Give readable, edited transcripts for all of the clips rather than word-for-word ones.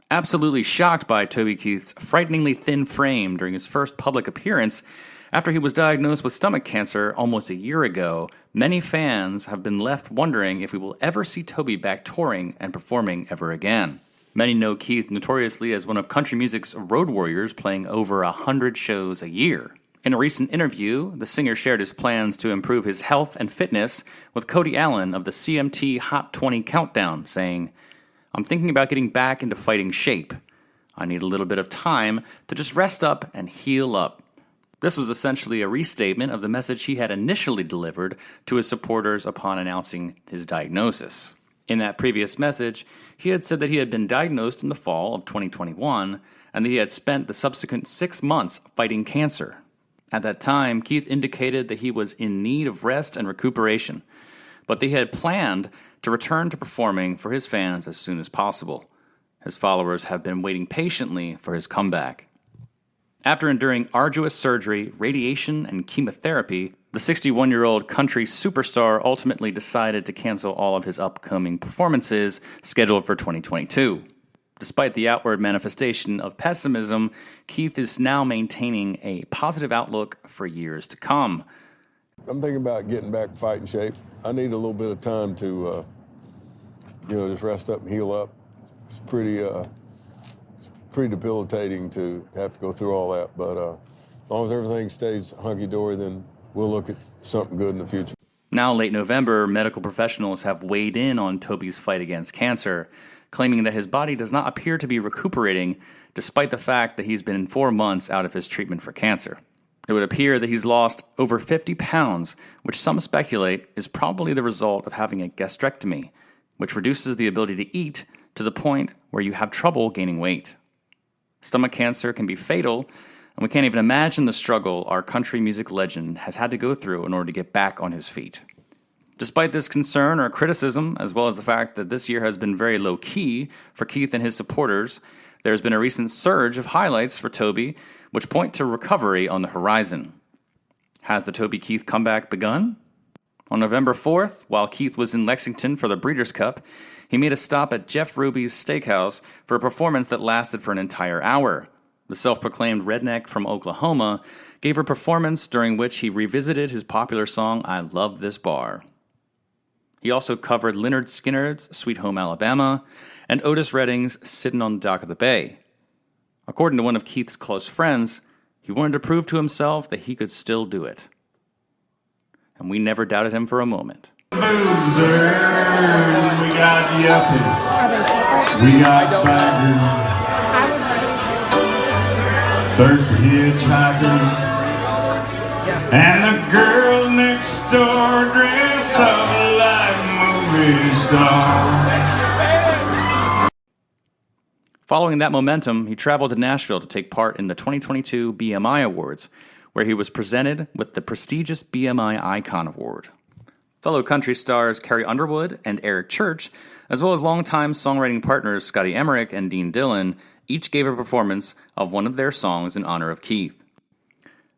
Absolutely shocked by Toby Keith's frighteningly thin frame during his first public appearance after he was diagnosed with stomach cancer almost a year ago, many fans have been left wondering if we will ever see Toby back touring and performing ever again. Many know Keith notoriously as one of country music's road warriors, playing over 100 shows a year. In a recent interview, the singer shared his plans to improve his health and fitness with Cody Allen of the CMT Hot 20 Countdown, saying, "I'm thinking about getting back into fighting shape. I need a little bit of time to just rest up and heal up." This was essentially a restatement of the message he had initially delivered to his supporters upon announcing his diagnosis. In that previous message, he had said that he had been diagnosed in the fall of 2021 and that he had spent the subsequent 6 months fighting cancer. At that time, Keith indicated that he was in need of rest and recuperation, but that he had planned to return to performing for his fans as soon as possible. His followers have been waiting patiently for his comeback. After enduring arduous surgery, radiation, and chemotherapy, the 61-year-old country superstar ultimately decided to cancel all of his upcoming performances scheduled for 2022. Despite the outward manifestation of pessimism, Keith is now maintaining a positive outlook for years to come. I'm thinking about getting back fighting shape. I need a little bit of time to, just rest up and heal up. It's pretty debilitating to have to go through all that, but as long as everything stays hunky-dory, then we'll look at something good in the future. Now, late November, medical professionals have weighed in on Toby's fight against cancer, claiming that his body does not appear to be recuperating, despite the fact that he's been 4 months out of his treatment for cancer. It would appear that he's lost over 50 pounds, which some speculate is probably the result of having a gastrectomy, which reduces the ability to eat to the point where you have trouble gaining weight. Stomach cancer can be fatal, and we can't even imagine the struggle our country music legend has had to go through in order to get back on his feet. Despite this concern or criticism, as well as the fact that this year has been very low-key for Keith and his supporters, there's been a recent surge of highlights for Toby, which point to recovery on the horizon. Has the Toby Keith comeback begun? On November 4th, while Keith was in Lexington for the Breeders' Cup, he made a stop at Jeff Ruby's Steakhouse for a performance that lasted for an entire hour. The self-proclaimed redneck from Oklahoma gave a performance during which he revisited his popular song, "I Love This Bar." He also covered Lynyrd Skynyrd's "Sweet Home Alabama" and Otis Redding's "Sittin' on the Dock of the Bay." According to one of Keith's close friends, he wanted to prove to himself that he could still do it. And we never doubted him for a moment. Boozer, we got yuppies, we got baggers, thirsty hitchhikers, and the girl next door dressed up like movie star. Following that momentum, he traveled to Nashville to take part in the 2022 BMI Awards, where he was presented with the prestigious BMI Icon Award. Fellow country stars Carrie Underwood and Eric Church, as well as longtime songwriting partners Scotty Emmerich and Dean Dillon, each gave a performance of one of their songs in honor of Keith.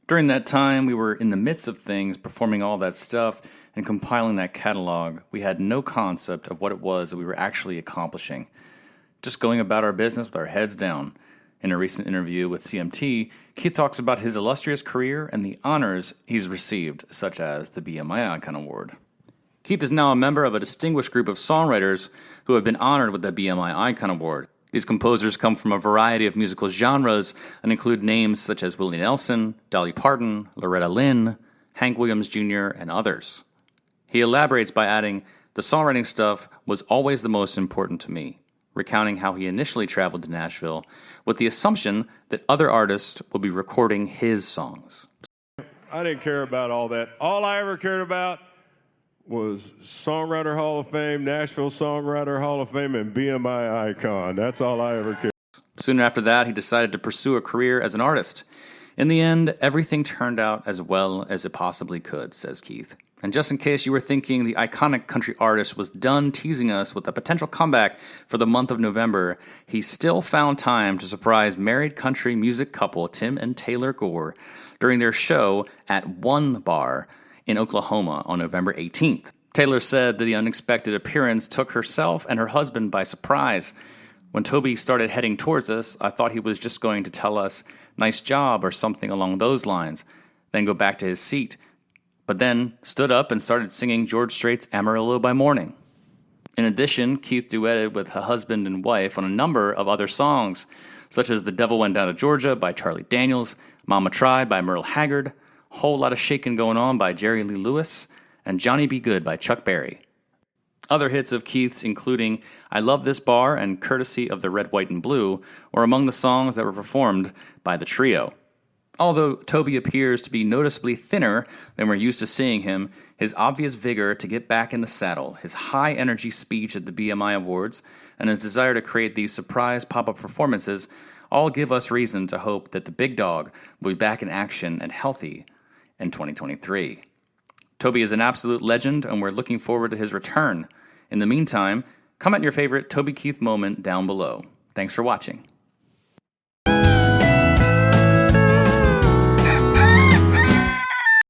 During that time, we were in the midst of things, performing all that stuff and compiling that catalog. We had no concept of what it was that we were actually accomplishing. Just going about our business with our heads down. In a recent interview with CMT, Keith talks about his illustrious career and the honors he's received, such as the BMI Icon Award. Keith is now a member of a distinguished group of songwriters who have been honored with the BMI Icon Award. These composers come from a variety of musical genres and include names such as Willie Nelson, Dolly Parton, Loretta Lynn, Hank Williams Jr., and others. He elaborates by adding, "The songwriting stuff was always the most important to me," recounting how he initially traveled to Nashville with the assumption that other artists would be recording his songs. I didn't care about all that. All I ever cared about was Songwriter Hall of Fame, Nashville Songwriter Hall of Fame, and BMI Icon. That's all I ever cared. Soon after that, he decided to pursue a career as an artist. In the end, everything turned out as well as it possibly could, says Keith. And just in case you were thinking the iconic country artist was done teasing us with a potential comeback for the month of November, he still found time to surprise married country music couple Tim and Taylor Gore during their show at One Bar in Oklahoma on November 18th. Taylor said that the unexpected appearance took herself and her husband by surprise. When Toby started heading towards us, I thought he was just going to tell us, "Nice job," or something along those lines, then go back to his seat, but then stood up and started singing George Strait's Amarillo by Morning. In addition, Keith duetted with her husband and wife on a number of other songs, such as The Devil Went Down to Georgia by Charlie Daniels, Mama Tried by Merle Haggard, Whole Lotta Shakin' Going On by Jerry Lee Lewis, and Johnny Be Good by Chuck Berry. Other hits of Keith's, including I Love This Bar and Courtesy of the Red, White, and Blue, were among the songs that were performed by the trio. Although Toby appears to be noticeably thinner than we're used to seeing him, his obvious vigor to get back in the saddle, his high-energy speech at the BMI Awards, and his desire to create these surprise pop-up performances all give us reason to hope that the big dog will be back in action and healthy in 2023. Toby is an absolute legend, and we're looking forward to his return. In the meantime, comment your favorite Toby Keith moment down below. Thanks for watching.